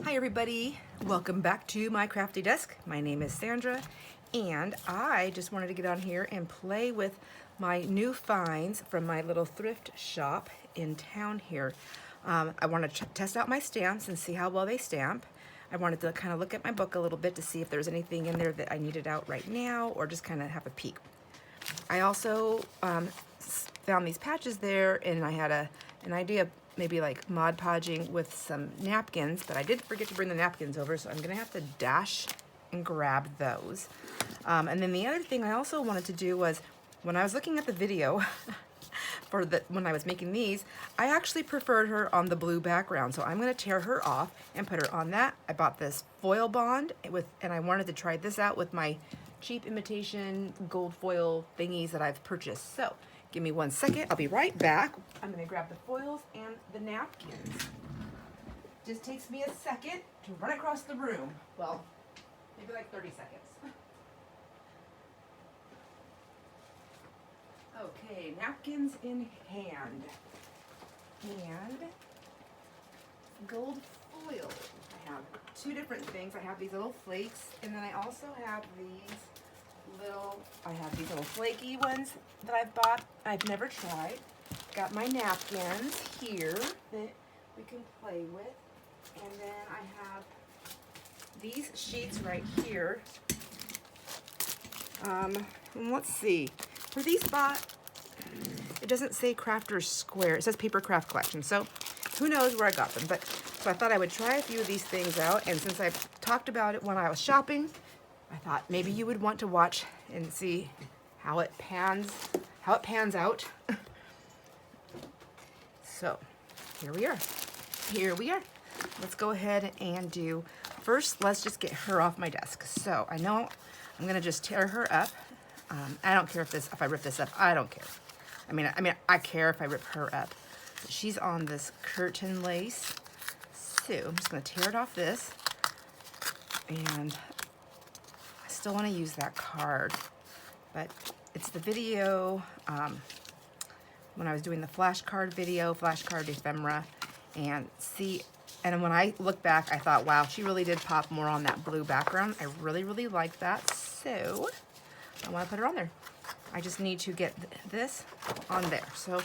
Hi everybody, welcome back to my crafty desk. My name is Sandra and I just wanted to get on here and play with my new finds from my little thrift shop in town here. I want to test out my stamps and see how well they stamp. I wanted to kind of look at my book a little bit to see if there's anything in there that I needed out right now or just kind of have a peek. I also found these patches there and I had an idea of maybe like Mod Podging with some napkins, but I did forget to bring the napkins over, so I'm gonna have to dash and grab those. And then the other thing I also wanted to do was, when I was looking at the video for when I was making these, I actually preferred her on the blue background, so I'm gonna tear her off and put her on that. I bought this foil bond and I wanted to try this out with my cheap imitation gold foil thingies that I've purchased. So give me 1 second, I'll be right back. I'm gonna grab the foils and the napkins. Just takes me a second to run across the room. Well, maybe like 30 seconds. Okay, napkins in hand. And gold foil. I have two different things. I have these little flakes, and then I also have these little flaky ones that I've bought. I've never tried. Got my napkins here that we can play with. And then I have these sheets right here. Let's see. Were these bought? It doesn't say Crafter's Square. It says Paper Craft Collection. So who knows where I got them. So I thought I would try a few of these things out. And since I've talked about it when I was shopping, I thought maybe you would want to watch and see how it pans out. So here we are. Let's go ahead and do, first let's just get her off my desk. So I know I'm gonna just tear her up. I don't care if I rip this up, I don't care. I mean I care if I rip her up. But she's on this curtain lace. So I'm just gonna tear it off this. And I still wanna use that card, but it's the video, when I was doing the flashcard video, flashcard ephemera, and when I look back, I thought, wow, she really did pop more on that blue background. I really, really like that, so I want to put her on there. I just need to get this on there. So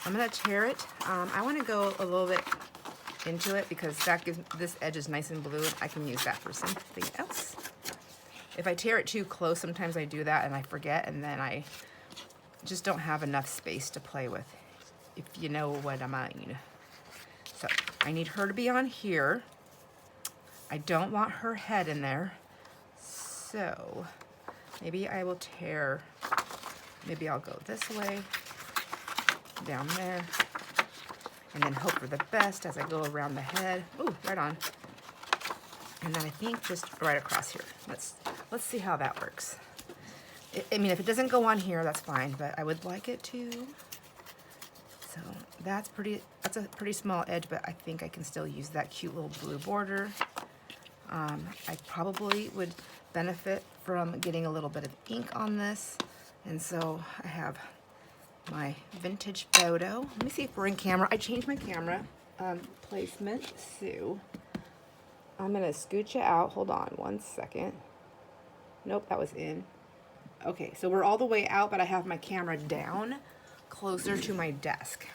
I'm going to tear it. I want to go a little bit into it because that gives, this edge is nice and blue, and I can use that for something else. If I tear it too close, sometimes I do that and I forget, and then I just don't have enough space to play with, if you know what I mean. So I need her to be on here. I don't want her head in there. So maybe I will tear, maybe I'll go this way, down there, and then hope for the best as I go around the head. Ooh, right on. And then I think just right across here. Let's see how that works. I mean, if it doesn't go on here, that's fine, but I would like it to. So that's a pretty small edge, but I think I can still use that cute little blue border. I probably would benefit from getting a little bit of ink on this. And so I have my vintage photo. Let me see if we're in camera. I changed my camera placement, so I'm gonna scooch it out. Hold on 1 second. Nope, that was in. Okay, so we're all the way out, but I have my camera down closer to my desk.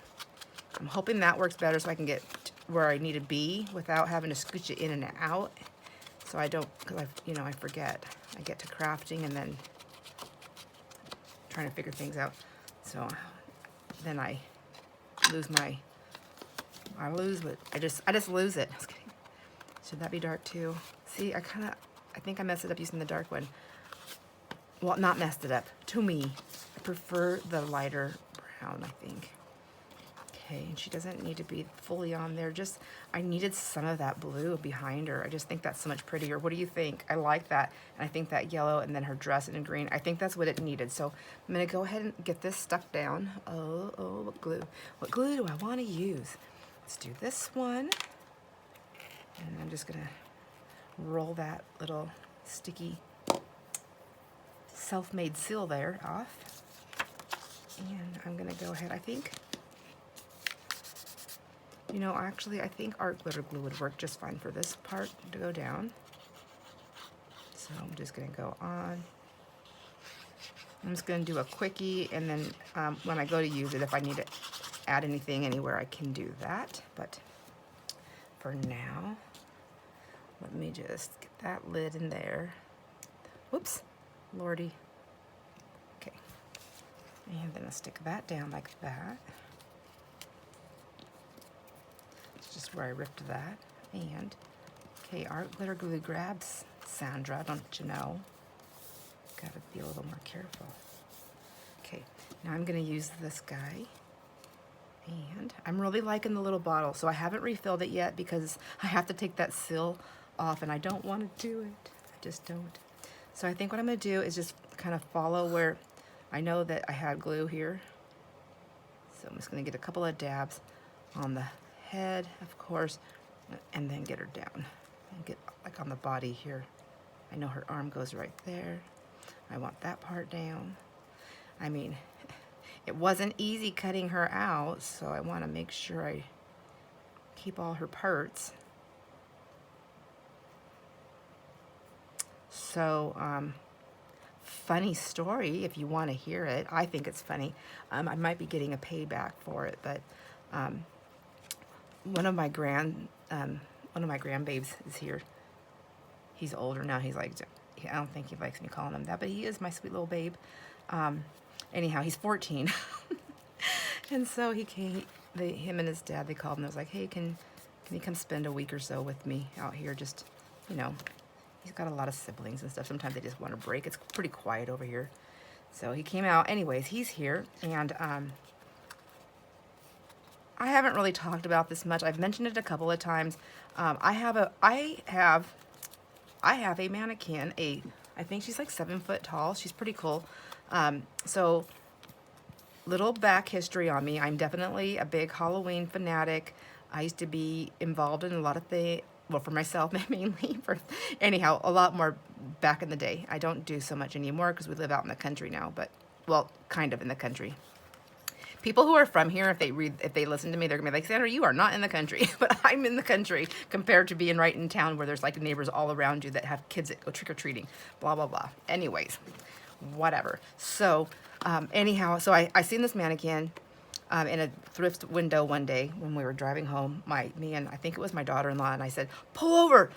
I'm hoping that works better so I can get where I need to be without having to scooch it in and out. So I don't, because I forget. I get to crafting and then trying to figure things out. So then I just lose it. Just kidding. Should that be dark too? See, I think I messed it up using the dark one. Well, not messed it up. To me, I prefer the lighter brown, I think. Okay, and she doesn't need to be fully on there. Just, I needed some of that blue behind her. I just think that's so much prettier. What do you think? I like that. And I think that yellow and then her dress in green, I think that's what it needed. So I'm gonna go ahead and get this stuck down. Oh, what glue? What glue do I wanna use? Let's do this one. And I'm just gonna roll that little sticky self-made seal there off. And I'm gonna go ahead, I think You know, actually, I think art glitter glue would work just fine for this part to go down. So I'm just gonna go on. I'm just gonna do a quickie, and then when I go to use it, if I need to add anything anywhere, I can do that. But for now, let me just get that lid in there. Whoops, lordy. Okay, and then I'll stick that down like that. It's just where I ripped that. And, okay, art glitter glue grabs, Sandra, don't you know? Gotta be a little more careful. Okay, now I'm gonna use this guy. And I'm really liking the little bottle, so I haven't refilled it yet because I have to take that seal off, and I don't want to do it. I just don't. So I think what I'm going to do is just kind of follow where I know that I had glue here. So I'm just going to get a couple of dabs on the head, of course, and then get her down. And get like on the body here. I know her arm goes right there. I want that part down. I mean, it wasn't easy cutting her out, so I want to make sure I keep all her parts. So, funny story, if you want to hear it. I think it's funny. I might be getting a payback for it, but one of my grandbabes is here. He's older now. He's like, I don't think he likes me calling him that, but he is my sweet little babe. Anyhow, he's 14. And so he came, him and his dad, they called him. I was like, hey, can he come spend a week or so with me out here? Just, you know, he's got a lot of siblings and stuff. Sometimes they just want a break. It's pretty quiet over here. So he came out. Anyways, he's here. And I haven't really talked about this much. I've mentioned it a couple of times. I have a mannequin. I think she's like 7 foot tall. She's pretty cool. So little back history on me. I'm definitely a big Halloween fanatic. I used to be involved in a lot of things, well, for myself mainly, anyhow, a lot more back in the day. I don't do so much anymore because we live out in the country now, but, well, kind of in the country. People who are from here, if they listen to me, they're gonna be like, Sandra, you are not in the country. But I'm in the country compared to being right in town where there's like neighbors all around you that have kids that go trick-or-treating, blah, blah, blah. Anyways, whatever. So, anyhow, so I seen this mannequin in a thrift window one day when we were driving home, me and I think it was my daughter-in-law, and I said, pull over,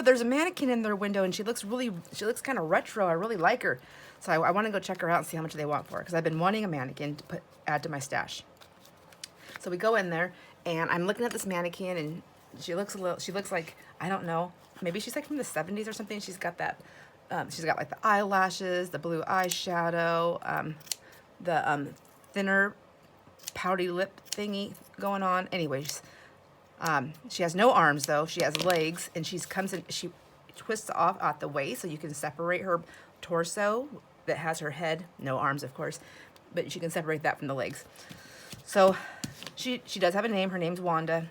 there's a mannequin in their window, and she looks kind of retro. I really like her. So I want to go check her out and see how much they want for her, because I've been wanting a mannequin to add to my stash. So we go in there, and I'm looking at this mannequin, and she looks like, I don't know, maybe she's like from the 70s or something. She's got that, she's got like the eyelashes, the blue eyeshadow, the thinner pouty lip thingy going on. Anyways, she has no arms though. She has legs, and she twists off at the waist so you can separate her torso that has her head, no arms of course, but you can separate that from the legs. So she does have a name. Her name's Wanda.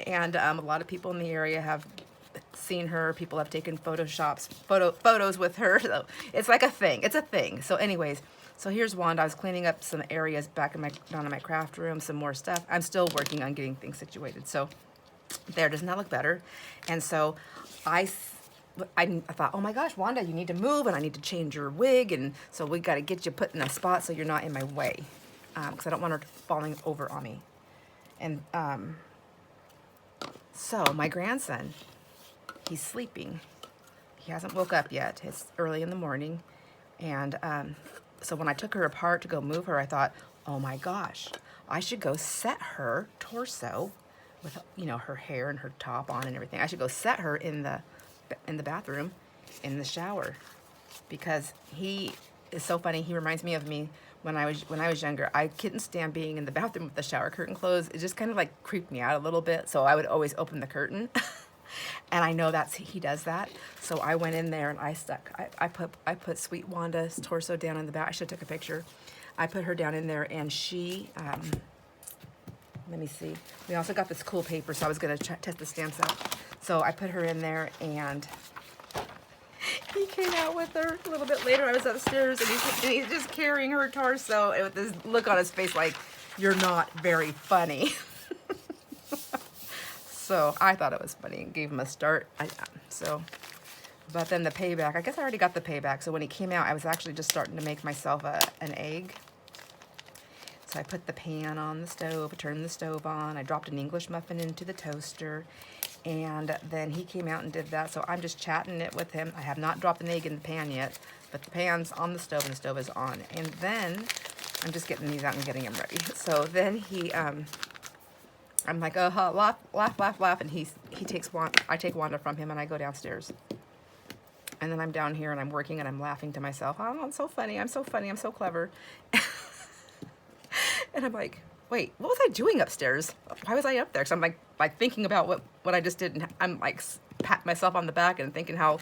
And a lot of people in the area have seen her. People have taken photos with her. So it's like a thing. It's a thing. So anyways, so here's Wanda. I was cleaning up some areas back down in my craft room, some more stuff. I'm still working on getting things situated. So there, doesn't that look better? And so I thought, oh my gosh, Wanda, you need to move, and I need to change your wig, and so we got to get you put in a spot so you're not in my way, because I don't want her falling over on me. And so my grandson, he's sleeping. He hasn't woke up yet. It's early in the morning, and so when I took her apart to go move her, I thought, oh my gosh, I should go set her torso with, you know, her hair and her top on and everything. I should go set her in the bathroom, in the shower, because he is so funny. He reminds me of me when I was younger. I couldn't stand being in the bathroom with the shower curtain closed. It just kind of like creeped me out a little bit. So I would always open the curtain, and I know he does that. So I went in there and I put sweet Wanda's torso down in the bath. I should have took a picture. I put her down in there, and she let me see. We also got this cool paper, so I was gonna test the stamps out. So I put her in there, and he came out with her a little bit later. I was upstairs, and he's just carrying her torso with this look on his face like, you're not very funny. So I thought it was funny and gave him a start. But then the payback, I guess I already got the payback. So when he came out, I was actually just starting to make myself an egg. So I put the pan on the stove, I turned the stove on, I dropped an English muffin into the toaster, and then he came out and did that. So I'm just chatting it with him. I have not dropped an egg in the pan yet, but the pan's on the stove and the stove is on. And then I'm just getting these out and getting them ready. So then he, I'm like, oh, laugh, laugh, laugh, laugh, and I take Wanda from him and I go downstairs. And then I'm down here and I'm working and I'm laughing to myself. Oh, I'm so funny, I'm so funny, I'm so clever. And I'm like, wait, what was I doing upstairs? Why was I up there? Because I'm like thinking about what I just did, and I'm like patting myself on the back and thinking how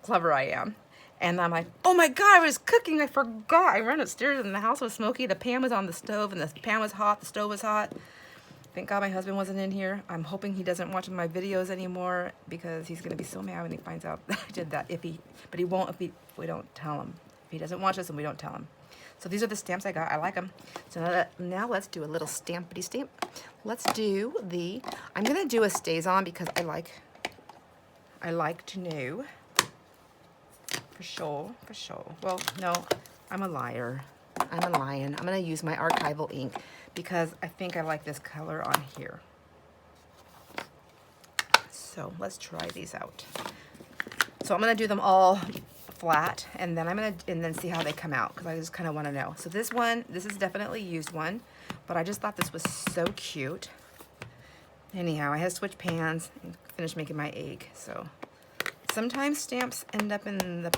clever I am. And I'm like, oh my God, I was cooking, I forgot. I ran upstairs and the house was smoky. The pan was on the stove and the pan was hot, the stove was hot. Thank God my husband wasn't in here. I'm hoping he doesn't watch my videos anymore because he's gonna be so mad when he finds out that I did that. But he won't if we don't tell him. If he doesn't watch us and we don't tell him. So these are the stamps I got. I like them. So now let's do a little stampity stamp. Let's do I'm gonna do a stays on because I like to know for sure. Well, no, I'm a liar. I'm a lion. I'm gonna use my archival ink because I think I like this color on here. So let's try these out. So I'm gonna do them all flat, and then see how they come out because I just kind of want to know. So this is definitely used one, but I just thought this was so cute. Anyhow, I had to switch pans and finish making my egg. So sometimes stamps end up in the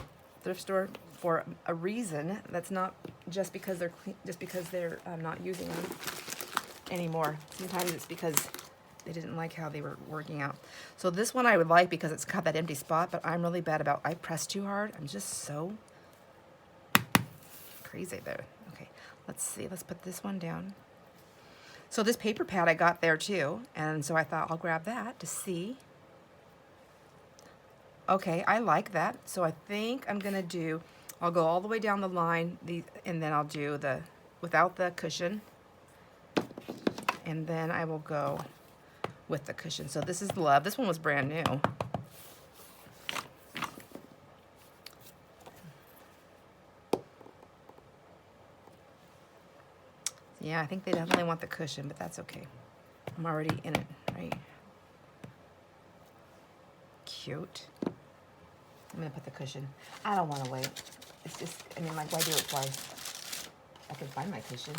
thrift store for a reason. That's not just because they're not using them anymore. Sometimes it's because they didn't like how they were working out. So this one I would like because it's got that empty spot, but I'm really bad about, I press too hard. I'm just so crazy there. Okay, let's see, let's put this one down. So this paper pad I got there too, and so I thought I'll grab that to see. Okay, I like that. So I think I'll go all the way down the line, and then I'll do without the cushion, and then I will go with the cushion. So this is Love. This one was brand new. Yeah, I think they definitely want the cushion, but that's okay. I'm already in it, right? Cute. I'm gonna put the cushion. I don't want to wait. It's just, I mean, like, why do it twice? I can find my cushion.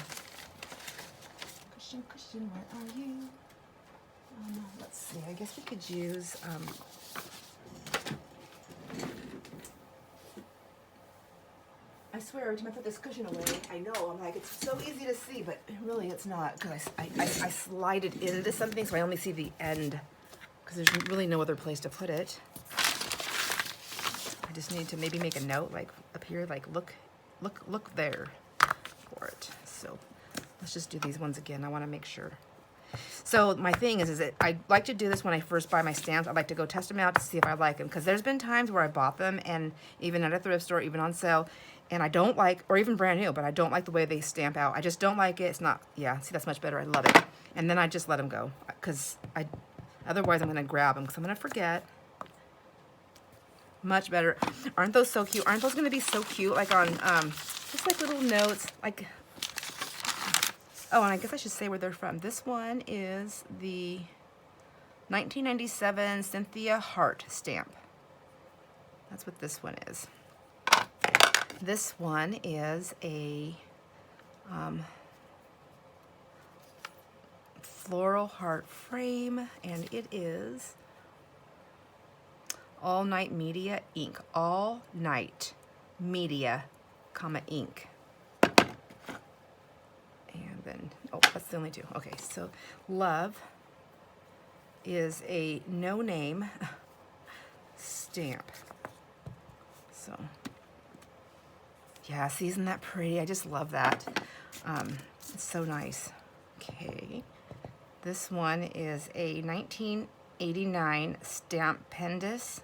Cushion, where are you? Let's see, I guess we could use, I swear, every time I put this cushion away, I know, I'm like, it's so easy to see, but really it's not, because I slide it into something, so I only see the end, because there's really no other place to put it. I just need to maybe make a note, like, up here, like, look there for it. So, let's just do these ones again. I want to make sure. So my thing is that I like to do this when I first buy my stamps. I like to go test them out to see if I like them, because there's been times where I bought them, and even at a thrift store, even on sale, and I don't like, or even brand new, but I don't like the way they stamp out. I just don't like it. It's not, yeah, see, that's much better. I love it. And then I just let them go, because otherwise I'm going to grab them, because I'm going to forget. Much better. Aren't those so cute? Aren't those going to be so cute, like on, just like little notes, like, oh, and I guess I should say where they're from. This one is the 1997 Cynthia Hart stamp. That's what this one is. This one is a floral heart frame, and it is All Night Media ink. All Night Media, ink. And then, oh, that's the only two. Okay, so Love is a no-name stamp. So, yeah, see, isn't that pretty? I just love that. It's so nice. Okay, this one is a 1989 stamp pendus.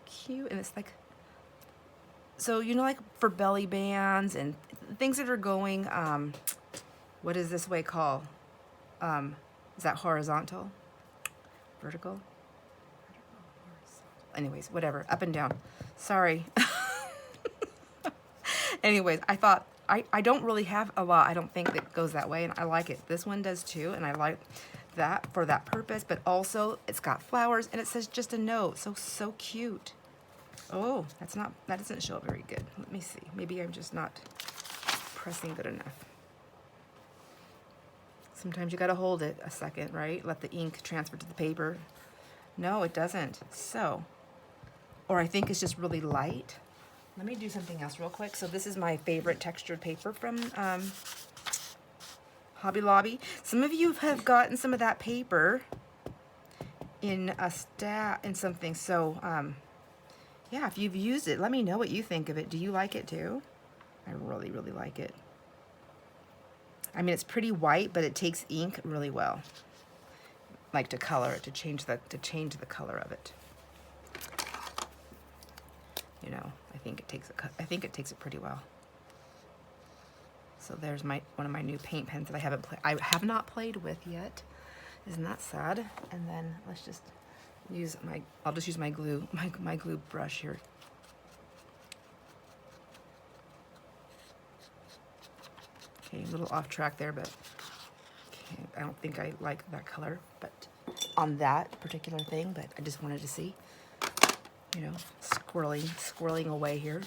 Cute, and it's like, so, you know, like for belly bands and things that are going, What is this way called? Is that horizontal? Vertical? Anyways, whatever, up and down. Sorry. Anyways, I thought, I don't really have a lot, I don't think, that goes that way, and I like it. This one does too, and I like that for that purpose, but also it's got flowers, and it says just a note, so cute. Oh, that doesn't show up very good. Let me see, maybe I'm just not pressing good enough. Sometimes you gotta hold it a second, right? Let the ink transfer to the paper. No, it doesn't, so, or I think it's just really light. Let me do something else real quick. So this is my favorite textured paper from Hobby Lobby. Some of you have gotten some of that paper in something. So yeah, if you've used it, let me know what you think of it. Do you like it too? I really, really like it. I mean, it's pretty white, but it takes ink really well. Like to color it, to change the color of it. You know, I think it takes it pretty well. So there's one of my new paint pens that I have not played with yet. Isn't that sad? And then let's just use I'll just use my glue brush here. Okay, a little off track there, but okay, I don't think I like that color, but on that particular thing, but I just wanted to see. You know, squirreling away here.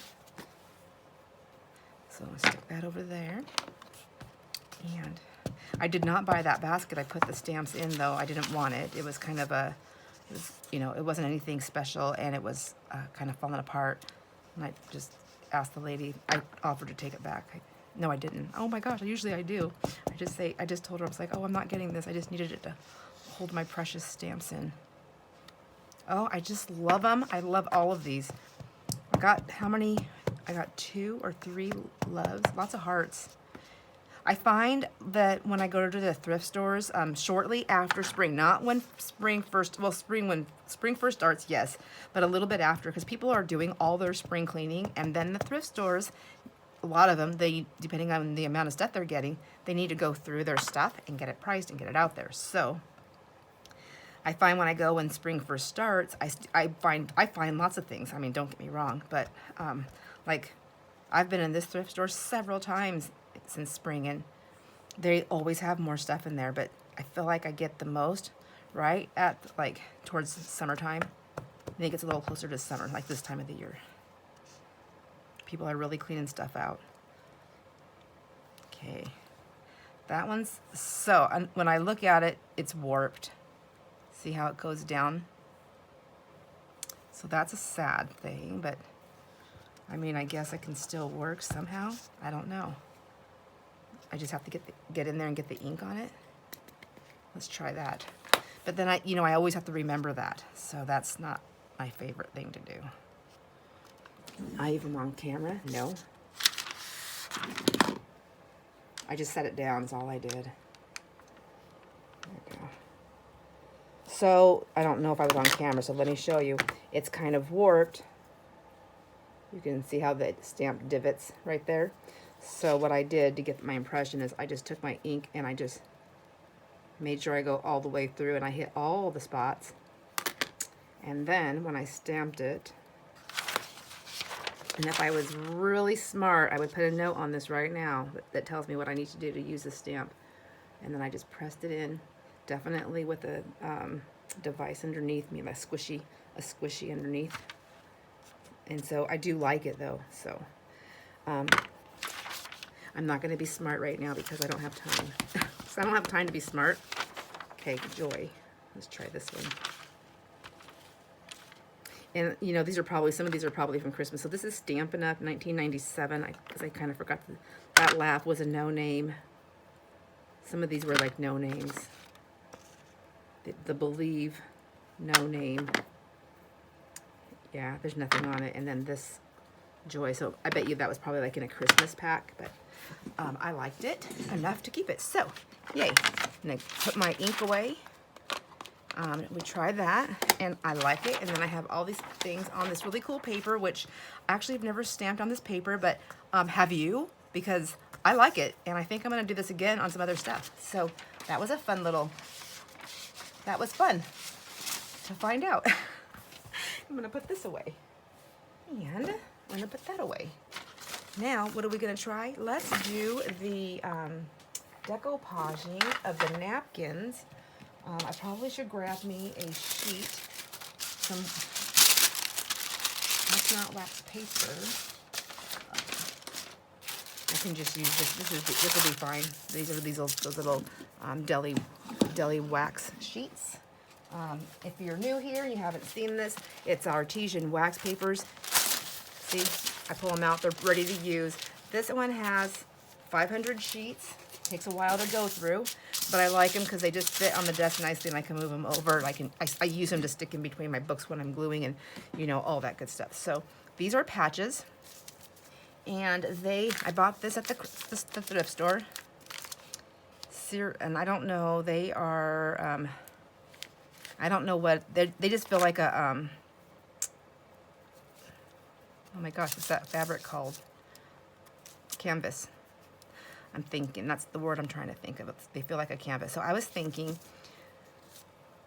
So I'll stick that over there. And I did not buy that basket. I put the stamps in, though. I didn't want it. It was kind of you know, it wasn't anything special, and it was kind of falling apart. And I just asked the lady, I offered to take it back. No, I didn't. Oh my gosh, usually I do. I just told her, I was like, oh, I'm not getting this. I just needed it to hold my precious stamps in. Oh, I just love them. I love all of these. I got how many? I got 2 or 3 loves. Lots of hearts. I find that when I go to the thrift stores, shortly after spring, not when spring first, well, when spring first starts, yes, but a little bit after, because people are doing all their spring cleaning, and then the thrift stores, a lot of them, depending on the amount of stuff they're getting, they need to go through their stuff and get it priced and get it out there. So I find when I go when spring first starts, I find lots of things. I mean, don't get me wrong, but like I've been in this thrift store several times since spring, and they always have more stuff in there, but I feel like I get the most right at like towards summertime. I think it's a little closer to summer, like this time of the year. People are really cleaning stuff out. Okay, that one's, so when I look at it, it's warped. See how it goes down? So that's a sad thing, but I mean, I guess it can still work somehow. I don't know. I just have to get in there and get the ink on it. Let's try that. But then I always have to remember that. So that's not my favorite thing to do. I even on camera? No. I just set it down is all I did. There we go. So I don't know if I was on camera, so let me show you. It's kind of warped. You can see how the stamp divots right there. So what I did to get my impression is I just took my ink and I just made sure I go all the way through and I hit all the spots. And then when I stamped it, and if I was really smart, I would put a note on this right now that tells me what I need to do to use this stamp. And then I just pressed it in, definitely with a device underneath me, a squishy underneath. And so I do like it though, so I'm not going to be smart right now because I don't have time. So I don't have time to be smart. Okay, Joy. Let's try this one. And you know, some of these are probably from Christmas. So this is Stampin' Up! 1997. I kind of forgot that laugh was a no name. Some of these were like no names. The Believe, no name. Yeah, there's nothing on it. And then this Joy. So I bet you that was probably like in a Christmas pack, but I liked it enough to keep it. So, yay. I'm gonna put my ink away. We tried that, and I like it. And then I have all these things on this really cool paper, which actually I've never stamped on this paper, but have you? Because I like it, and I think I'm gonna do this again on some other stuff. So that was a fun little, that was fun to find out. I'm gonna put this away, and I'm gonna put that away. Now, what are we gonna try? Let's do the decoupaging of the napkins. I probably should grab me a sheet, some, that's not wax paper. I can just use this. This will be fine. These are those little deli wax sheets. If you're new here and you haven't seen this, it's artesian wax papers. See, I pull them out. They're ready to use. This one has 500 sheets. Takes a while to go through, but I like them because they just fit on the desk nicely, and I can move them over. I use them to stick in between my books when I'm gluing, and you know, all that good stuff. So these are patches, and I bought this at the thrift store. And I don't know, they are I don't know what they just feel like a oh my gosh, what's that fabric called? Canvas. I'm thinking, that's the word I'm trying to think of. They feel like a canvas. So I was thinking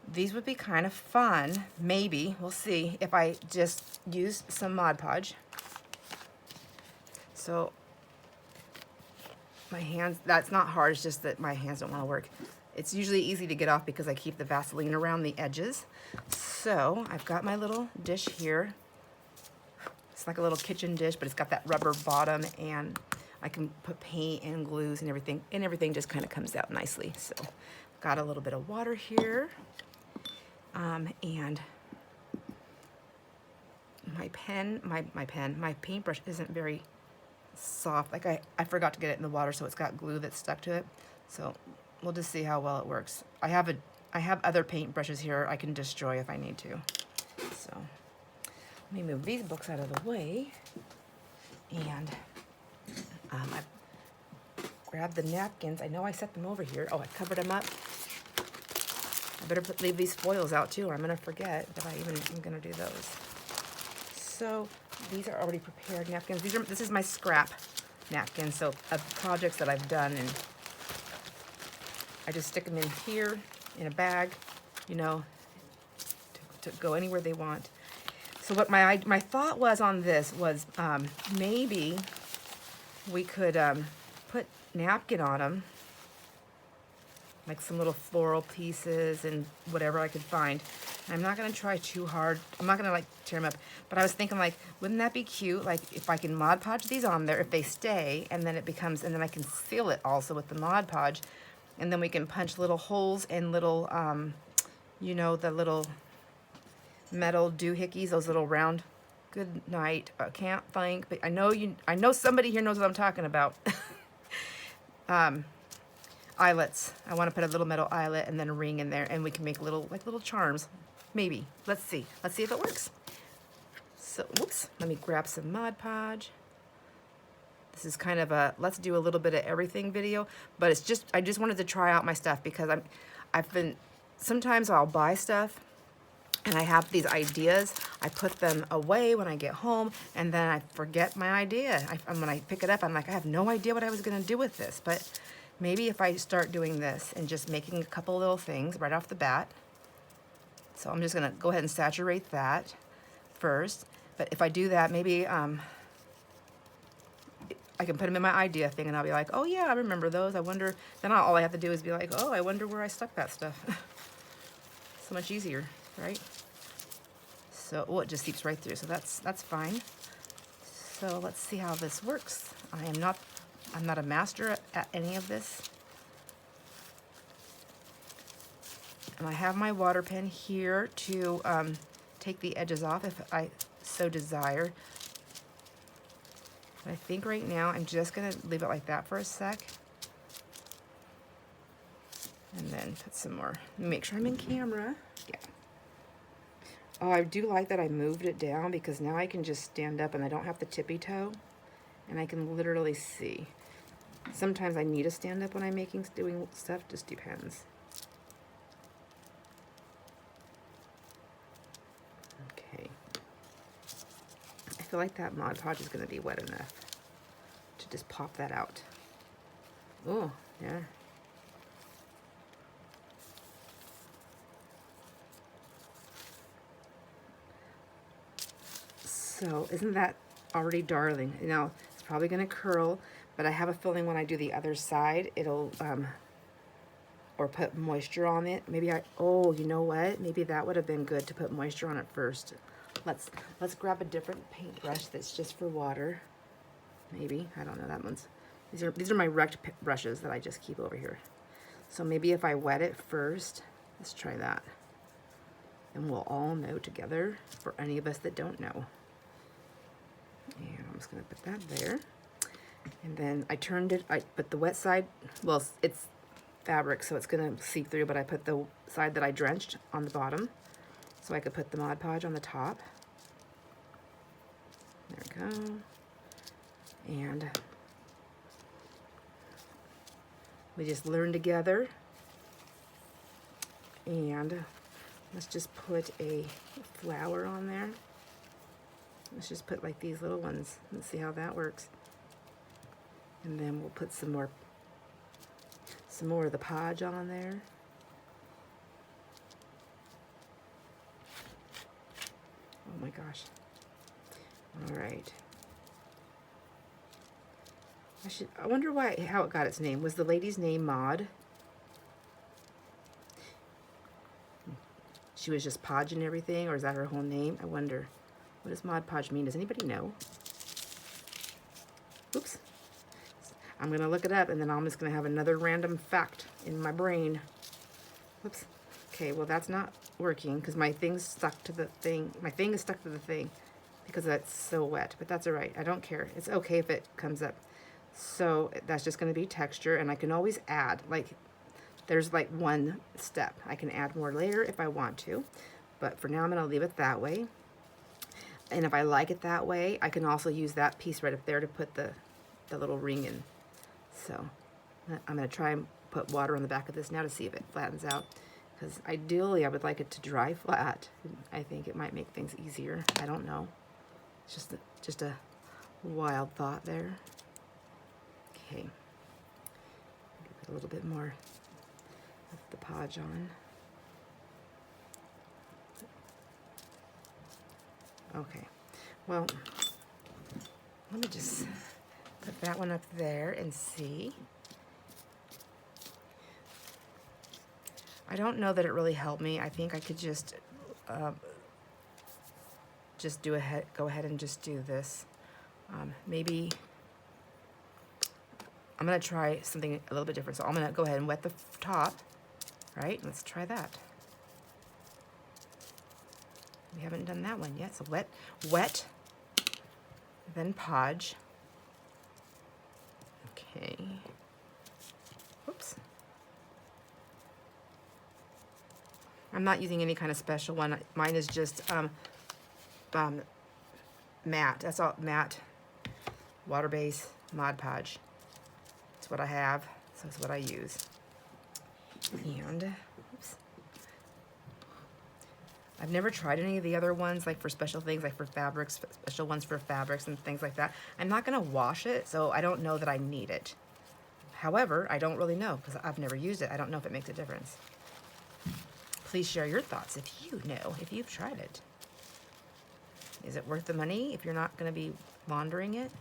these would be kind of fun, maybe, we'll see, if I just use some Mod Podge. So my hands, that's not hard, it's just that my hands don't want to work. It's usually easy to get off because I keep the Vaseline around the edges. So I've got my little dish here. It's like a little kitchen dish, but it's got that rubber bottom, and I can put paint and glues and everything just kind of comes out nicely. So got a little bit of water here, and my paintbrush isn't very soft. Like I forgot to get it in the water, so it's got glue that's stuck to it. So we'll just see how well it works. I have other paintbrushes here I can destroy if I need to. So let me move these books out of the way, and I grabbed the napkins. I know I set them over here. Oh, I covered them up. I better leave these foils out too, or I'm gonna forget that I even am gonna do those. So these are already prepared napkins. This is my scrap napkin, so of projects that I've done, and I just stick them in here in a bag, you know, to go anywhere they want. So what my thought was on this was maybe we could put napkin on them, like some little floral pieces and whatever I could find. I'm not gonna try too hard. I'm not gonna like tear them up, but I was thinking, like, wouldn't that be cute? Like if I can Mod Podge these on there, if they stay, and then and then I can seal it also with the Mod Podge, and then we can punch little holes and little, you know, the little metal doohickeys, those little round. Good night. I can't think, but I know somebody here knows what I'm talking about. Eyelets. I want to put a little metal eyelet and then a ring in there, and we can make little charms. Maybe. Let's see. Let's see if it works. So, whoops. Let me grab some Mod Podge. This is kind of a let's do a little bit of everything video, but it's just I just wanted to try out my stuff because sometimes I'll buy stuff and I have these ideas. I put them away when I get home, and then I forget my idea. When I pick it up, I'm like, I have no idea what I was going to do with this. But maybe if I start doing this and just making a couple little things right off the bat. So I'm just going to go ahead and saturate that first. But if I do that, maybe I can put them in my idea thing, and I'll be like, oh yeah, I remember those. I wonder, then all I have to do is be like, oh, I wonder where I stuck that stuff. So much easier, right? So, oh, it just seeps right through, so that's fine. So let's see how this works. I'm not a master at any of this. And I have my water pen here to take the edges off if I so desire. But I think right now I'm just gonna leave it like that for a sec. And then put some more. Make sure I'm in camera. Yeah. Oh, I do like that I moved it down because now I can just stand up and I don't have to tippy toe. And I can literally see. Sometimes I need to stand up when I'm doing stuff, just depends. Okay. I feel like that Mod Podge is gonna be wet enough to just pop that out. Oh, yeah. So isn't that already darling? Now, it's probably going to curl, but I have a feeling when I do the other side, it'll, or put moisture on it. Maybe oh, you know what? Maybe that would have been good to put moisture on it first. Let's grab a different paintbrush that's just for water. Maybe, I don't know, that one's, these are my wrecked brushes that I just keep over here. So maybe if I wet it first, let's try that. And we'll all know together, for any of us that don't know. And I'm just gonna put that there. And then I turned it, I put the wet side, well, it's fabric, so it's gonna seep through, but I put the side that I drenched on the bottom, so I could put the Mod Podge on the top. There we go. And we just learn together. And let's just put a flower on there. Let's just put like these little ones. Let's see how that works. And then we'll put some more of the podge on there. Oh my gosh. All right. I wonder how it got its name. Was the lady's name Maud? She was just podging everything, or is that her whole name? I wonder. What does Mod Podge mean? Does anybody know? Oops. I'm gonna look it up, and then I'm just gonna have another random fact in my brain. Whoops. Okay, well that's not working because my thing's stuck to the thing. My thing is stuck to the thing because that's so wet, but that's all right. I don't care. It's okay if it comes up. So that's just gonna be texture, and I can always add, like, there's like one step. I can add more later if I want to, but for now I'm gonna leave it that way. And if I like it that way, I can also use that piece right up there to put the little ring in. So I'm gonna try and put water on the back of this now to see if it flattens out, because ideally I would like it to dry flat. I think it might make things easier. I don't know. It's just a wild thought there. Okay, put a little bit more of the podge on. Okay, well, let me just put that one up there and see. I don't know that it really helped me. I think I could just go ahead and just do this. Maybe I'm gonna try something a little bit different. So I'm gonna go ahead and wet the top, right? Let's try that. We haven't done that one yet. So wet, then podge. Okay. Oops. I'm not using any kind of special one. Mine is just matte. That's all, matte, water base, Mod Podge. That's what I have, so that's what I use. And, oops. I've never tried any of the other ones, like for special things, like for fabrics, special ones for fabrics and things like that. I'm not gonna wash it, so I don't know that I need it. However, I don't really know, because I've never used it. I don't know if it makes a difference. Please share your thoughts if you know, if you've tried it. Is it worth the money if you're not gonna be laundering it?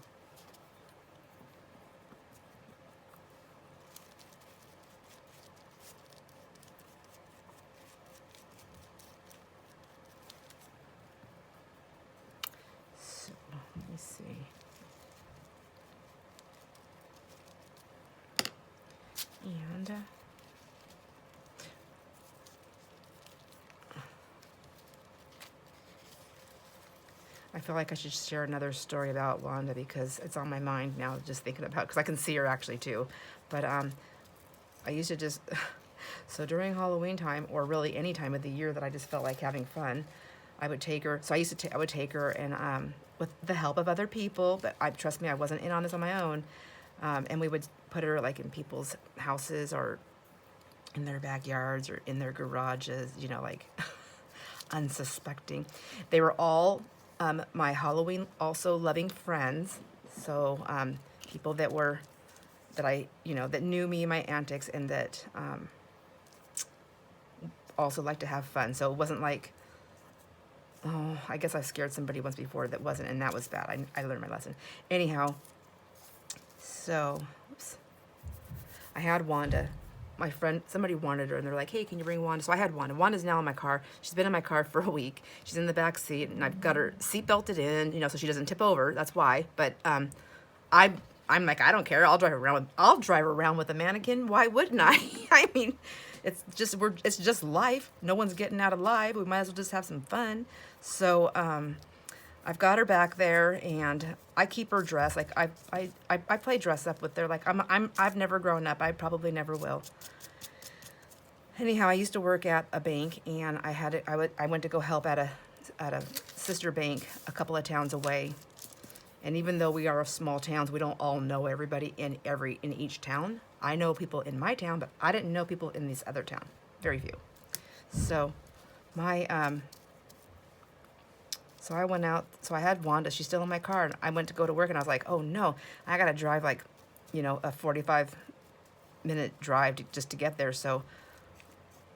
Let me see. And I feel like I should share another story about Wanda because it's on my mind now, just thinking about, because I can see her actually too. But I used to just, so during Halloween time, or really any time of the year that I just felt like having fun, I would take her. So I would take her, and with the help of other people, but trust me, I wasn't in on this on my own. And we would put her like in people's houses or in their backyards or in their garages, you know, like unsuspecting. They were all my Halloween also loving friends. So people that were that I, you know, that knew me, my antics, and that also liked to have fun. So it wasn't like, oh, I guess I scared somebody once before that wasn't, and that was bad. I learned my lesson. Anyhow, so, oops, I had Wanda. My friend, somebody wanted her, and they're like, hey, can you bring Wanda? So I had Wanda. Wanda's now in my car. She's been in my car for a week. She's in the back seat, and I've got her seat belted in, you know, so she doesn't tip over. That's why. But I'm like, I don't care. I'll drive around with a mannequin. Why wouldn't I? I mean, it's just life. No one's getting out alive. We might as well just have some fun. So I've got her back there, and I keep her dressed. Like I play dress up with her. Like I've never grown up. I probably never will. Anyhow, I used to work at a bank, and I went to go help at a sister bank a couple of towns away. And even though we are of small towns, we don't all know everybody in each town. I know people in my town, but I didn't know people in this other town. Very few. So so I went out. So I had Wanda. She's still in my car. And I went to go to work, and I was like, oh no, I got to drive like, you know, a 45-minute drive just to get there. So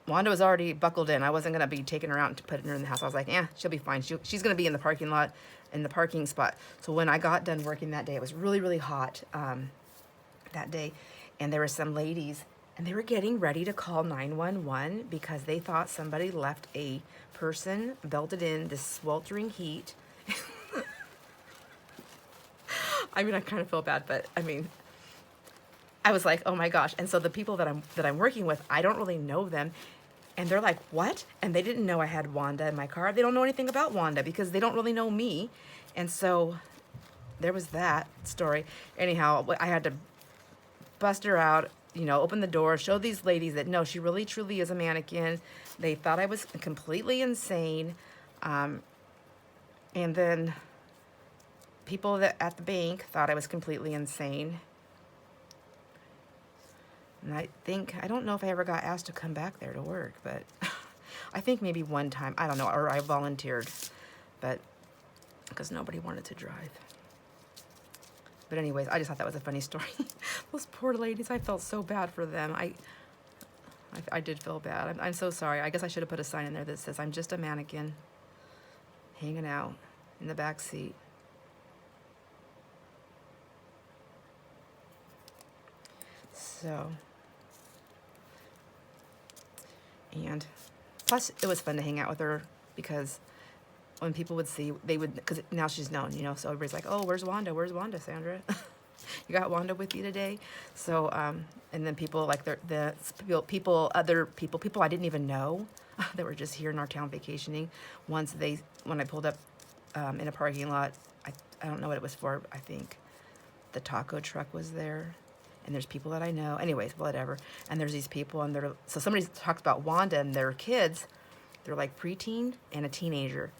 Wanda was already buckled in. I wasn't going to be taking her out and putting her in the house. I was like, yeah, she'll be fine. She's going to be in the parking lot, in the parking spot. So when I got done working that day, it was really, really hot that day. And there were some ladies, and they were getting ready to call 911 because they thought somebody left a person belted in this sweltering heat. I mean, I kind of feel bad, but I mean, I was like, oh my gosh. And so the people that I'm working with, I don't really know them. And they're like, what? And they didn't know I had Wanda in my car. They don't know anything about Wanda because they don't really know me. And so there was that story. Anyhow, I had to bust her out, you know, open the door, show these ladies that, no, she really, truly is a mannequin. They thought I was completely insane. And then people at the bank thought I was completely insane. And I don't know if I ever got asked to come back there to work, but I think maybe one time, I don't know, or I volunteered, but because nobody wanted to drive. But anyways, I just thought that was a funny story. Those poor ladies, I felt so bad for them. I did feel bad. I'm so sorry. I guess I should have put a sign in there that says, I'm just a mannequin hanging out in the back seat. So, and plus it was fun to hang out with her because when people would see, they would, because now she's known, you know, so everybody's like, oh, where's Wanda? Where's Wanda, Sandra? You got Wanda with you today? So, and then people like people I didn't even know that were just here in our town vacationing. When I pulled up in a parking lot, I don't know what it was for. I think the taco truck was there. And there's people that I know. Anyways, whatever. And there's these people, and so somebody talks about Wanda and their kids. They're like preteen and a teenager.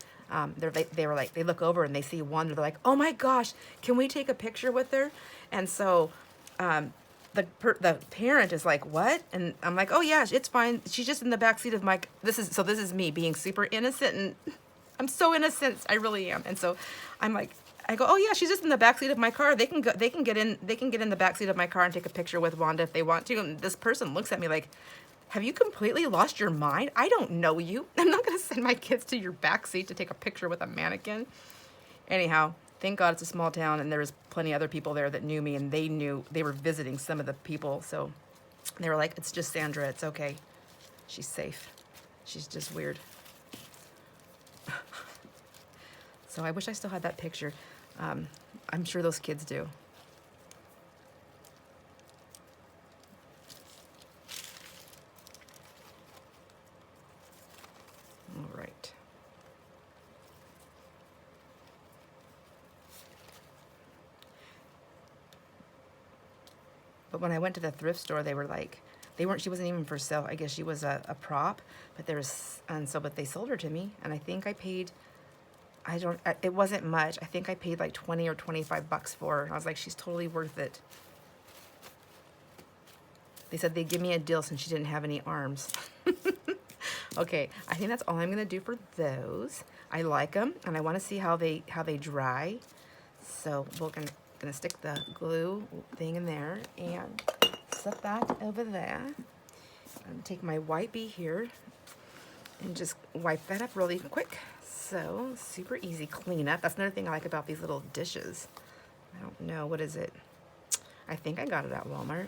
They look over and they see Wanda. They're like, oh my gosh, can we take a picture with her? And so the parent is like, what? And I'm like, oh yeah, it's fine. She's just in the back seat of my. This is me being super innocent, and I'm so innocent. I really am. And so I'm like. I go, oh yeah, she's just in the backseat of my car. They can get in the backseat of my car and take a picture with Wanda if they want to. And this person looks at me like, have you completely lost your mind? I don't know you. I'm not gonna send my kids to your backseat to take a picture with a mannequin. Anyhow, thank God it's a small town, and there was plenty of other people there that knew me, and they were visiting some of the people. So they were like, it's just Sandra, it's okay. She's safe. She's just weird. So I wish I still had that picture. I'm sure those kids do. All right. But when I went to the thrift store, they were like, she wasn't even for sale. I guess she was a prop, but but they sold her to me, and I think I paid, it wasn't much. I think I paid like 20 or 25 bucks for her. I was like, she's totally worth it. They said they'd give me a deal since she didn't have any arms. Okay, I think that's all I'm gonna do for those. I like them, and I want to see how they dry. So we're gonna gonna stick the glue thing in there and set that over there. And take my wipey here and just wipe that up really quick. So super easy cleanup. That's another thing I like about these little dishes. I don't know, what is it? I think I got it at Walmart.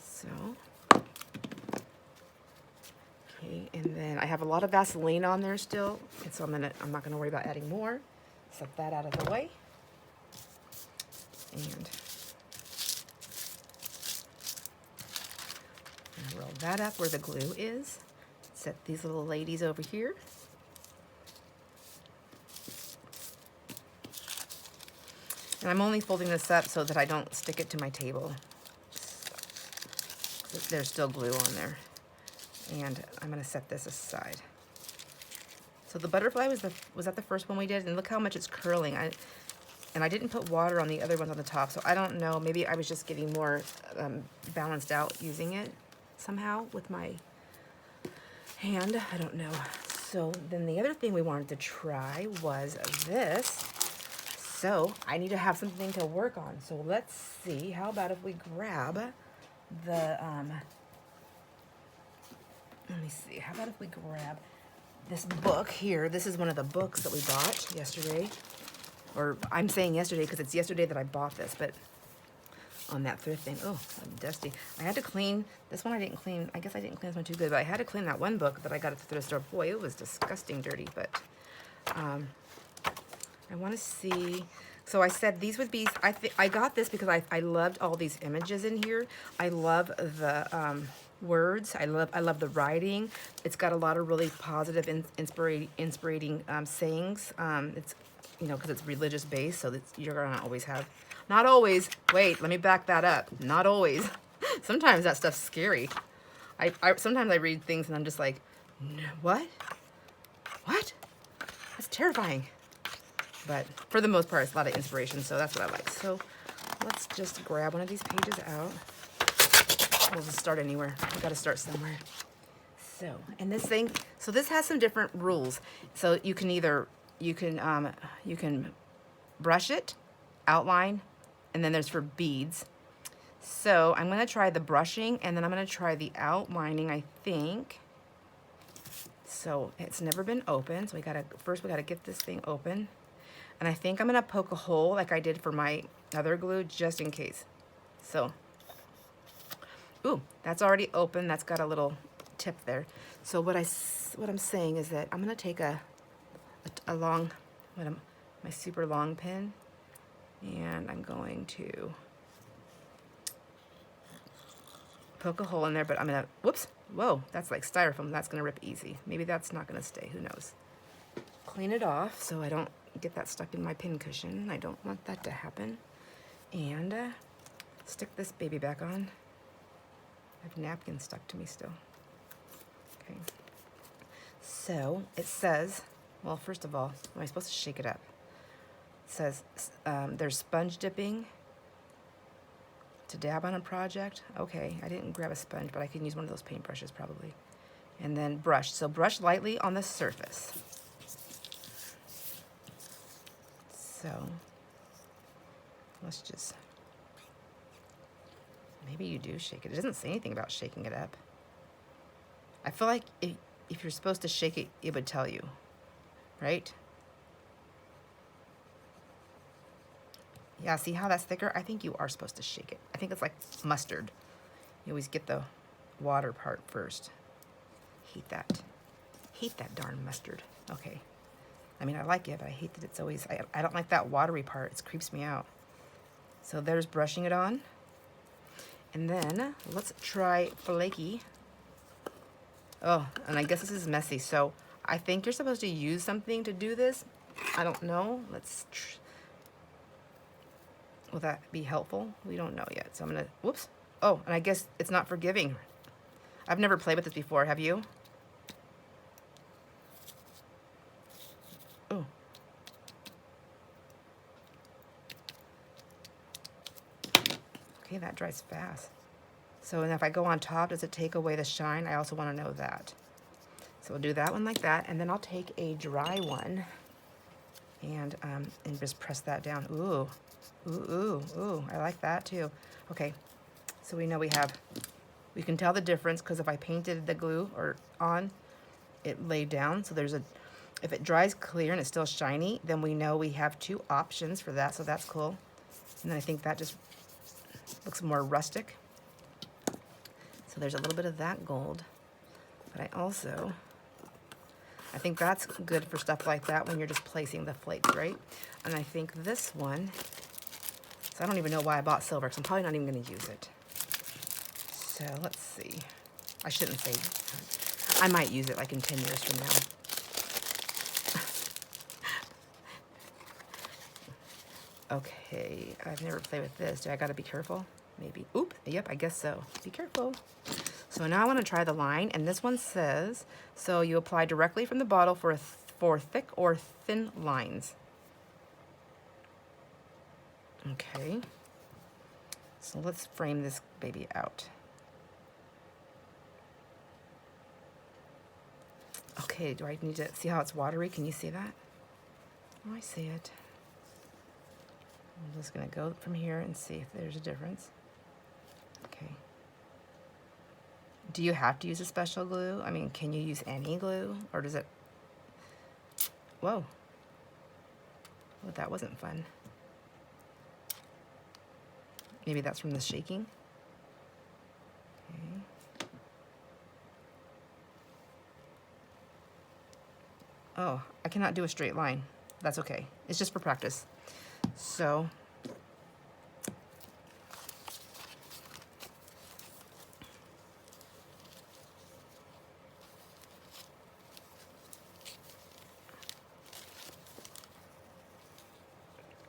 So, okay, and then I have a lot of Vaseline on there still, and so I'm not gonna worry about adding more. Set that out of the way. And roll that up where the glue is. Set these little ladies over here. And I'm only folding this up so that I don't stick it to my table. There's still glue on there. And I'm gonna set this aside. So the butterfly was that the first one we did? And look how much it's curling. And I didn't put water on the other ones on the top, so I don't know, maybe I was just getting more balanced out using it somehow with my hand, I don't know. So then the other thing we wanted to try was this. So I need to have something to work on. So let's see, how about if we grab the, let me see, how about if we grab this book here. This is one of the books that we bought yesterday. Or I'm saying yesterday because it's yesterday that I bought this, but on that thrift thing. Oh, I'm dusty. I had to clean, this one I didn't clean, I guess I didn't clean this one too good, but I had to clean that one book that I got at the thrift store. Boy, it was disgusting dirty, but I want to see. So I said these would be, I got this because I loved all these images in here. I love the words. I love the writing. It's got a lot of really positive, inspiring sayings. It's, you know, because it's religious based, so you're gonna always have, not always, wait, let me back that up. Not always. Sometimes that stuff's scary. Sometimes I read things and I'm just like, what? What? That's terrifying. But for the most part, it's a lot of inspiration, so that's what I like. So let's just grab one of these pages out. We'll just start anywhere. We gotta start somewhere. So, and this thing, so this has some different rules. So you can either, you can brush it, outline, and then there's for beads. So I'm gonna try the brushing, and then I'm gonna try the outlining, I think. So it's never been opened, so first we gotta get this thing open. And I think I'm gonna poke a hole like I did for my other glue, just in case. So, ooh, that's already open. That's got a little tip there. So what I'm saying is that I'm gonna take a long, my super long pin, and I'm going to poke a hole in there, but I'm gonna, whoops, whoa, that's like styrofoam. That's gonna rip easy. Maybe that's not gonna stay, who knows. Clean it off so I don't get that stuck in my pin cushion. I don't want that to happen. And stick this baby back on. I have napkins stuck to me still. Okay. So it says, well, first of all, am I supposed to shake it up? It says there's sponge dipping to dab on a project. Okay, I didn't grab a sponge, but I can use one of those paintbrushes probably. And then brush. So brush lightly on the surface. So let's just, maybe you do shake it. It doesn't say anything about shaking it up. I feel like if you're supposed to shake it, it would tell you, right? Yeah, see how that's thicker? I think you are supposed to shake it. I think it's like mustard. You always get the water part first. Hate that. Hate that darn mustard. Okay. I mean, I like it, but I hate that it's always, I don't like that watery part. It creeps me out. So there's brushing it on. And then let's try flaky. Oh, and I guess this is messy. So I think you're supposed to use something to do this. I don't know. Will that be helpful? We don't know yet. So I'm gonna, whoops. Oh, and I guess it's not forgiving. I've never played with this before. Have you? Oh. Okay, that dries fast. So, and if I go on top, does it take away the shine? I also want to know that. So we'll do that one like that, and then I'll take a dry one. and just press that down. Ooh, ooh, ooh, ooh, I like that too. Okay, so we know we can tell the difference because if I painted the glue on, it laid down. So if it dries clear and it's still shiny, then we know we have 2 options for that, so that's cool. And then I think that just looks more rustic. So there's a little bit of that gold, but I think that's good for stuff like that when you're just placing the flakes, right? And I think this one, so I don't even know why I bought silver, because I'm probably not even going to use it. So let's see. I shouldn't say. I might use it like in 10 years from now. Okay, I've never played with this. Do I gotta be careful? Maybe. Oop, yep, I guess so. Be careful. So now I wanna try the line, and this one says, so you apply directly from the bottle for thick or thin lines. Okay. So let's frame this baby out. Okay, do I need to see how it's watery? Can you see that? Oh, I see it. I'm just gonna go from here and see if there's a difference. Okay. Do you have to use a special glue? I mean, can you use any glue, or does it? Whoa. Well, that wasn't fun. Maybe that's from the shaking. Okay. Oh, I cannot do a straight line. That's okay. It's just for practice. So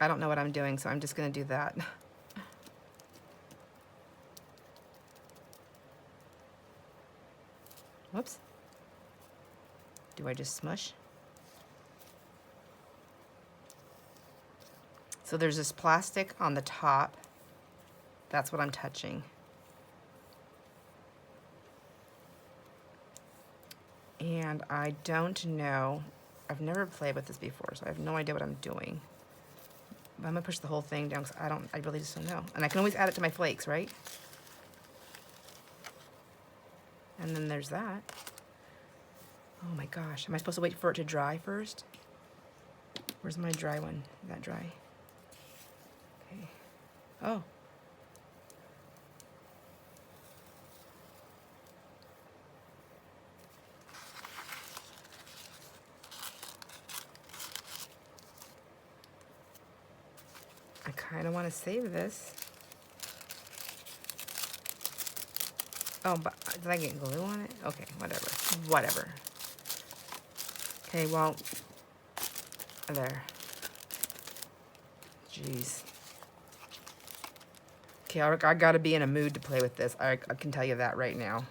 I don't know what I'm doing, so I'm just going to do that. Whoops. Do I just smush? So there's this plastic on the top. That's what I'm touching. And I don't know. I've never played with this before, so I have no idea what I'm doing. But I'm gonna push the whole thing down because I really just don't know. And I can always add it to my flakes, right? And then there's that. Oh my gosh, am I supposed to wait for it to dry first? Where's my dry one? Is that dry? Okay. Oh. I kind of want to save this. Oh, but did I get glue on it? Okay, whatever. Whatever. Okay, well, there. Jeez. Okay, I gotta be in a mood to play with this. I can tell you that right now.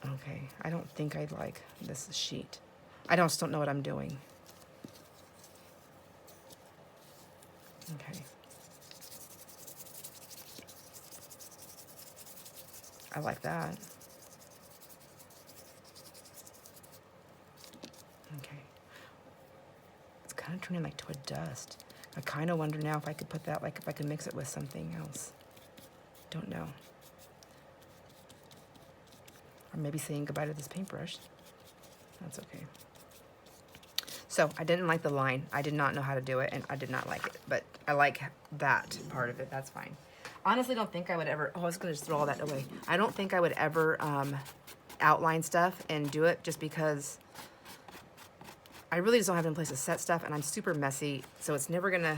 Okay, I don't think I'd like this sheet. I just don't know what I'm doing. Okay. I like that. Okay. It's kind of turning like to a dust. I kind of wonder now if I could put that, like if I could mix it with something else. Don't know. Or maybe saying goodbye to this paintbrush. That's okay. So I didn't like the line. I did not know how to do it, and I did not like it. But I like that part of it. That's fine. Honestly, don't think I would ever. Oh, I was gonna just throw all that away. I don't think I would ever outline stuff and do it just because I really just don't have any place to set stuff, and I'm super messy. So it's never gonna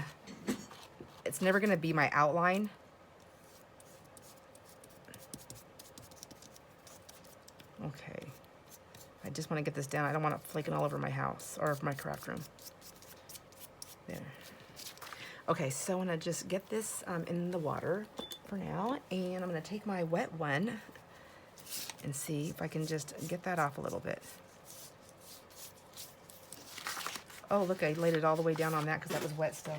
be my outline. Okay. I just want to get this down. I don't want it flaking all over my house or my craft room. There. Okay, so I'm going to just get this in the water for now. And I'm going to take my wet one and see if I can just get that off a little bit. Oh, look, I laid it all the way down on that because that was wet still.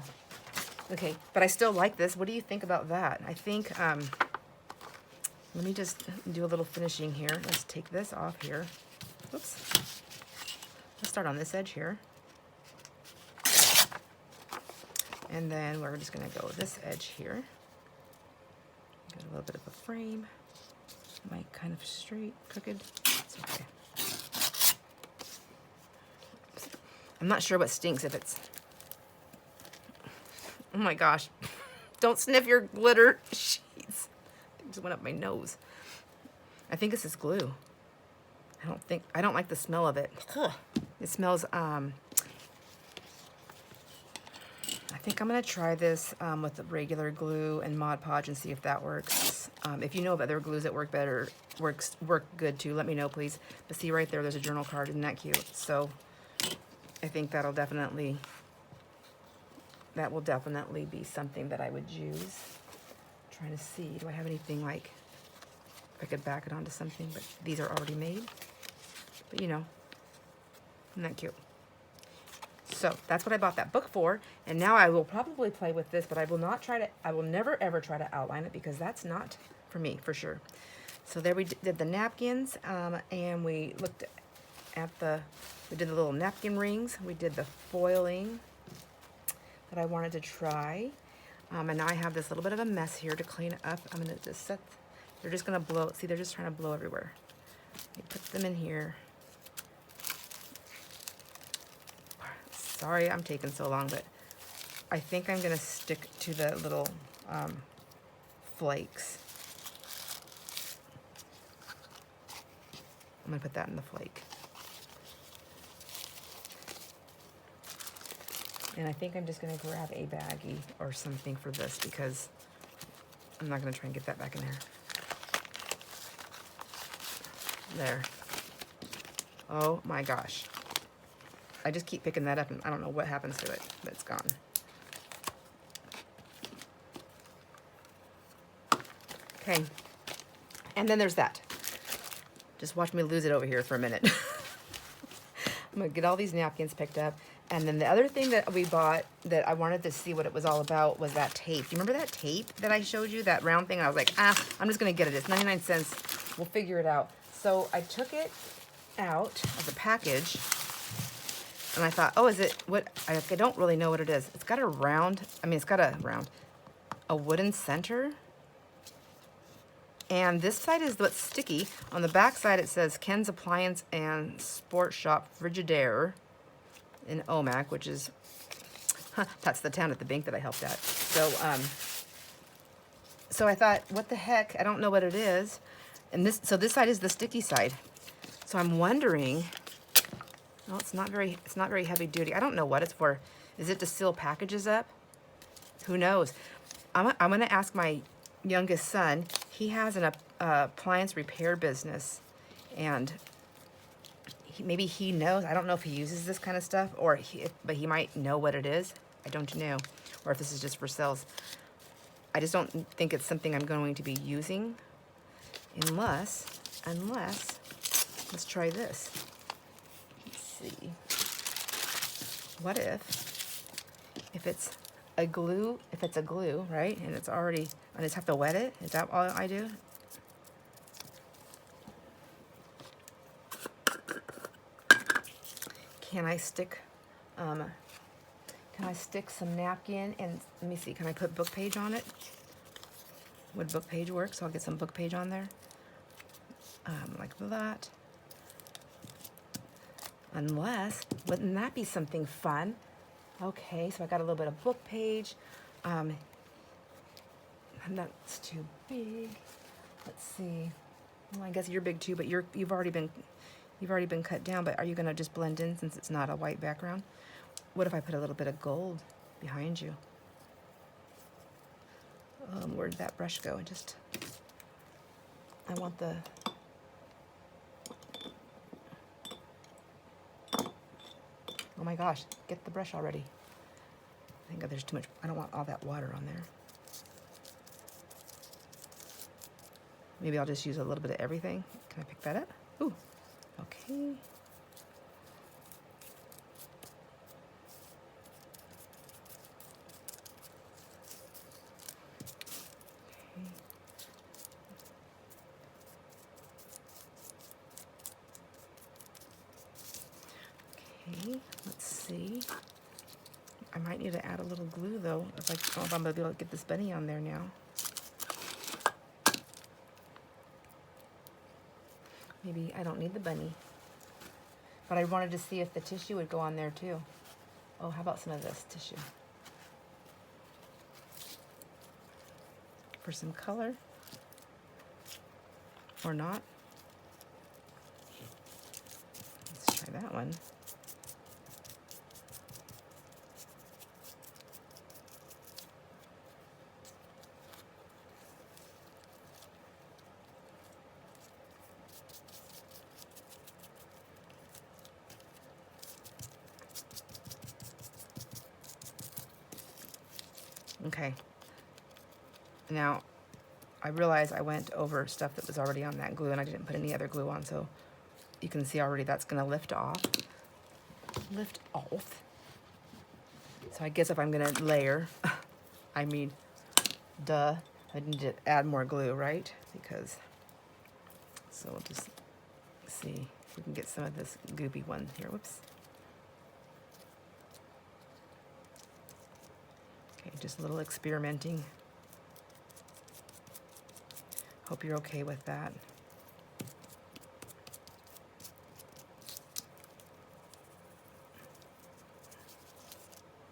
Okay, but I still like this. What do you think about that? I think, let me just do a little finishing here. Let's take this off here. Oops. Let's start on this edge here. And then we're just gonna go this edge here. Get a little bit of a frame. Might kind of straight, crooked. It's okay. I'm not sure what stinks if it's... Oh my gosh. Don't sniff your glitter sheets. It just went up my nose. I think this is glue. I don't like the smell of it. Ugh. It smells, I think I'm gonna try this with the regular glue and Mod Podge and see if that works. If you know of other glues that work good too, let me know, please. But see right there, there's a journal card. Isn't that cute? So I think that will definitely be something that I would use. I'm trying to see, do I have anything like, if I could back it onto something, but these are already made. But you know, isn't that cute? So that's what I bought that book for, and now I will probably play with this, but I will never ever try to outline it because that's not for me, for sure. So there we did the napkins, and we looked at we did the little napkin rings, we did the foiling that I wanted to try, and now I have this little bit of a mess here to clean up. I'm gonna just they're just gonna blow, see, they're just trying to blow everywhere. You put them in here. Sorry I'm taking so long, but I think I'm gonna stick to the little flakes. I'm gonna put that in the flake. And I think I'm just gonna grab a baggie or something for this because I'm not gonna try and get that back in there. There. Oh my gosh. I just keep picking that up and I don't know what happens to it, but it's gone. Okay. And then there's that. Just watch me lose it over here for a minute. I'm gonna get all these napkins picked up. And then the other thing that we bought that I wanted to see what it was all about was that tape. You remember that tape that I showed you, that round thing? I was like, I'm just gonna get it. It's 99 cents. We'll figure it out. So I took it out of the package and I thought, oh, is it what? I don't really know what it is. It's got a round, it's got a wooden center. And this side is what's sticky. On the back side, it says Ken's Appliance and Sport Shop Frigidaire in Omak, which is, that's the town at the bank that I helped at. So, so I thought, what the heck? I don't know what it is. And this side is the sticky side. So I'm wondering, well, it's not very heavy duty. I don't know what it's for. Is it to seal packages up? Who knows? I'm gonna ask my youngest son. He has an appliance repair business, and maybe he knows. I don't know if he uses this kind of stuff, but he might know what it is. I don't know, or if this is just for sales. I just don't think it's something I'm going to be using, unless, let's try this. Let's see. What if it's a glue, right? And it's already, I just have to wet it? Is that all I do? Can I stick some napkin and, let me see, can I put book page on it? Would book page work? So I'll get some book page on there. Like that. Unless, wouldn't that be something fun? Okay, so I got a little bit of book page. That's too big. Let's see. Well, I guess you're big too, but you've already been cut down. But are you gonna just blend in since it's not a white background? What if I put a little bit of gold behind you? Where did that brush go? I want the. Oh my gosh, get the brush already. I think there's too much, I don't want all that water on there. Maybe I'll just use a little bit of everything. Can I pick that up? Ooh, okay. Okay, let's see. I might need to add a little glue though, if I don't know if I'm gonna be able to get this bunny on there now. Maybe I don't need the bunny. But I wanted to see if the tissue would go on there too. Oh, how about some of this tissue? For some color. Or not. Let's try that one. Okay. Now, I realize I went over stuff that was already on that glue and I didn't put any other glue on, so you can see already that's gonna lift off. Lift off. So I guess if I'm gonna layer, I mean, duh, I need to add more glue, right? Because, so we'll just see if we can get some of this goopy one here. Whoops. Okay, just a little experimenting. Hope you're okay with that.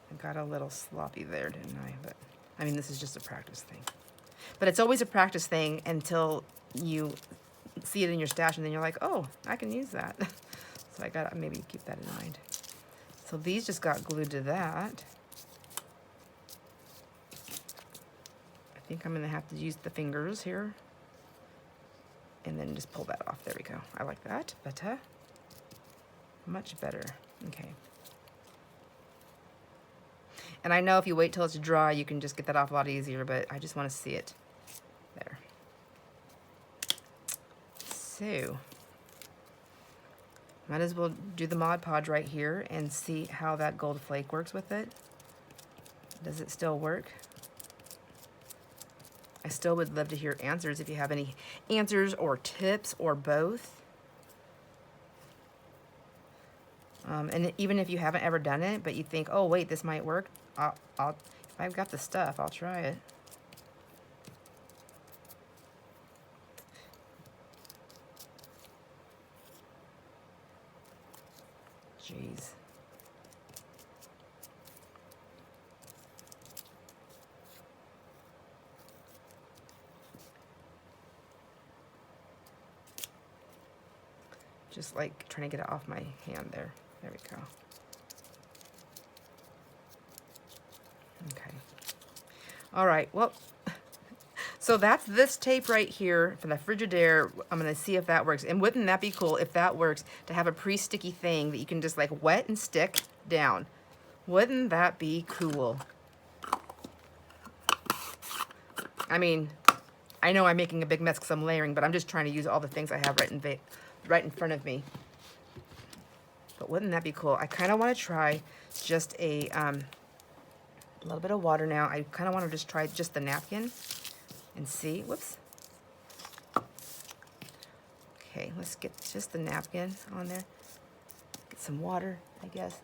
I got a little sloppy there, didn't I? But I mean, this is just a practice thing. But it's always a practice thing until you see it in your stash and then you're like, oh, I can use that. So I gotta maybe keep that in mind. So these just got glued to that. I think I'm gonna have to use the fingers here. And then just pull that off. There we go. I like that better. Much better. Okay. And I know if you wait till it's dry, you can just get that off a lot easier, but I just want to see it. There. So, might as well do the Mod Podge right here and see how that gold flake works with it. Does it still work? I still would love to hear answers if you have any answers or tips or both. And even if you haven't ever done it, but you think, oh wait, this might work, I'll if I've got the stuff, I'll try it. Jeez. Just like trying to get it off my hand there. There we go. Okay. All right, well, so that's this tape right here from the Frigidaire. I'm gonna see if that works. And wouldn't that be cool if that works, to have a pre-sticky thing that you can just like wet and stick down? Wouldn't that be cool? I mean, I know I'm making a big mess because I'm layering, but I'm just trying to use all the things I have right in front of me. But wouldn't that be cool? I kind of want to try just a little bit of water now. I kind of want to just try just the napkin and see. Whoops. Okay, let's get just the napkin on there. Get some water, I guess.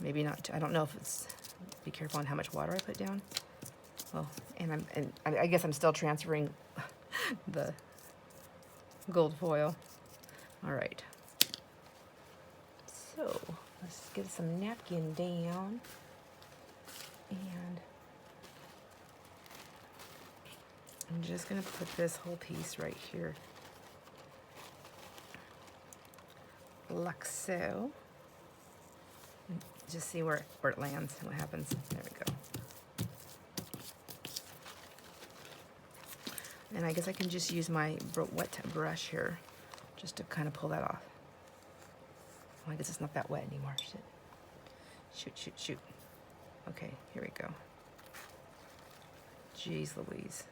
Maybe not. I don't know if it's. Be careful on how much water I put down. Oh, and I guess I'm still transferring the gold foil. All right. So let's get some napkin down, and I'm just gonna put this whole piece right here, like so. Just see where it lands and what happens. There we go. And I guess I can just use my wet brush here just to kind of pull that off. Oh, I guess it's not that wet anymore. Shit. Shoot, shoot, shoot. Okay, here we go. Jeez Louise.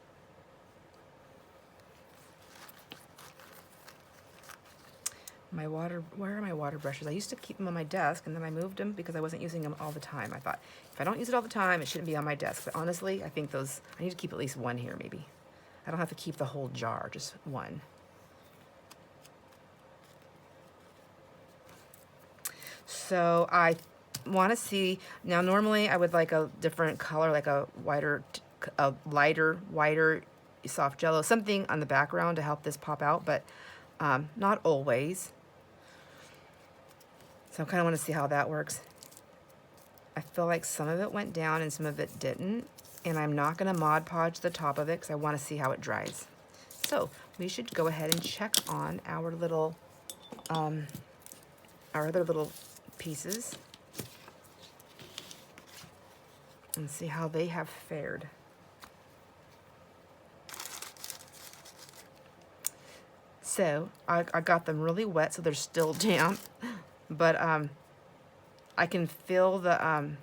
My water, where are my water brushes? I used to keep them on my desk and then I moved them because I wasn't using them all the time. I thought, if I don't use it all the time, it shouldn't be on my desk. But honestly, I think those, I need to keep at least one here maybe. I don't have to keep the whole jar, just one. So I want to see, now normally I would like a different color, like a lighter, whiter, soft jello, something on the background to help this pop out, but not always. So I kind of want to see how that works. I feel like some of it went down and some of it didn't, and I'm not going to Mod Podge the top of it because I want to see how it dries. So we should go ahead and check on our little, our other little pieces and see how they have fared. So I got them really wet, so they're still damp, but I can feel the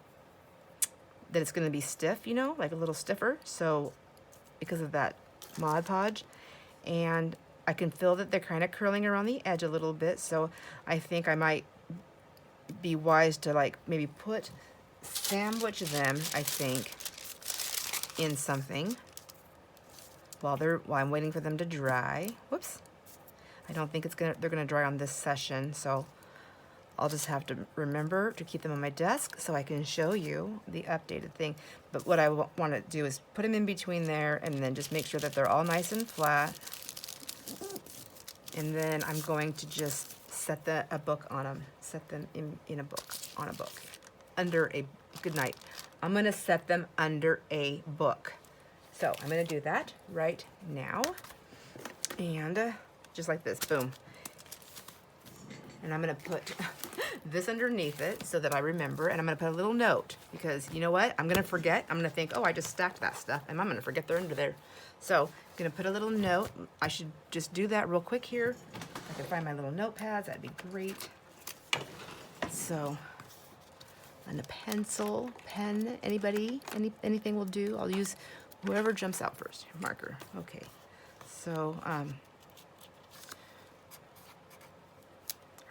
that it's going to be stiff, you know, like a little stiffer. So because of that Mod Podge, and I can feel that they're kind of curling around the edge a little bit. So I think I might be wise to like maybe sandwich them, I think, in something while I'm waiting for them to dry. Whoops. I don't think they're gonna dry on this session, so I'll just have to remember to keep them on my desk so I can show you the updated thing. But what I want to do is put them in between there and then just make sure that they're all nice and flat. And then I'm going to just set a book on them. Set them in a book, on a book. Under a, good night. I'm going to set them under a book. So I'm going to do that right now. And just like this, boom. And I'm going to put this underneath it so that I remember. And I'm going to put a little note because you know what? I'm going to forget. I'm going to think, oh, I just stacked that stuff. And I'm going to forget they're under there. So I'm going to put a little note. I should just do that real quick here. If I can find my little notepads, that'd be great. So, and a pencil, pen, anybody, anything will do. I'll use whoever jumps out first. Marker. Okay. So, how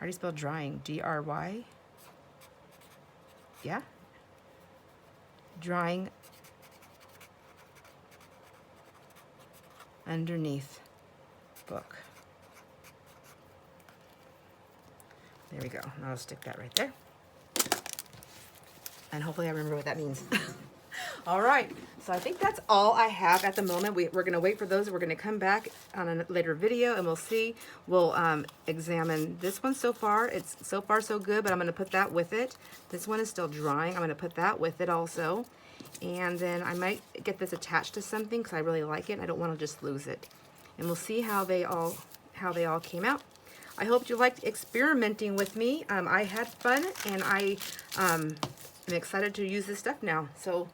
do you spell drying? D-R-Y? Yeah? Drying underneath book. There we go. And I'll stick that right there. And hopefully I remember what that means. All right, so I think that's all I have at the moment. We're going to wait for those. We're going to come back on a later video and we'll see. We'll examine this one so far. It's so far so good, but I'm going to put that with it. This one is still drying. I'm going to put that with it also. And then I might get this attached to something because I really like it. I don't want to just lose it. And we'll see how they all came out. I hope you liked experimenting with me. I had fun, and I am excited to use this stuff now. So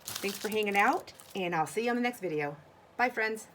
thanks for hanging out, and I'll see you on the next video. Bye, friends.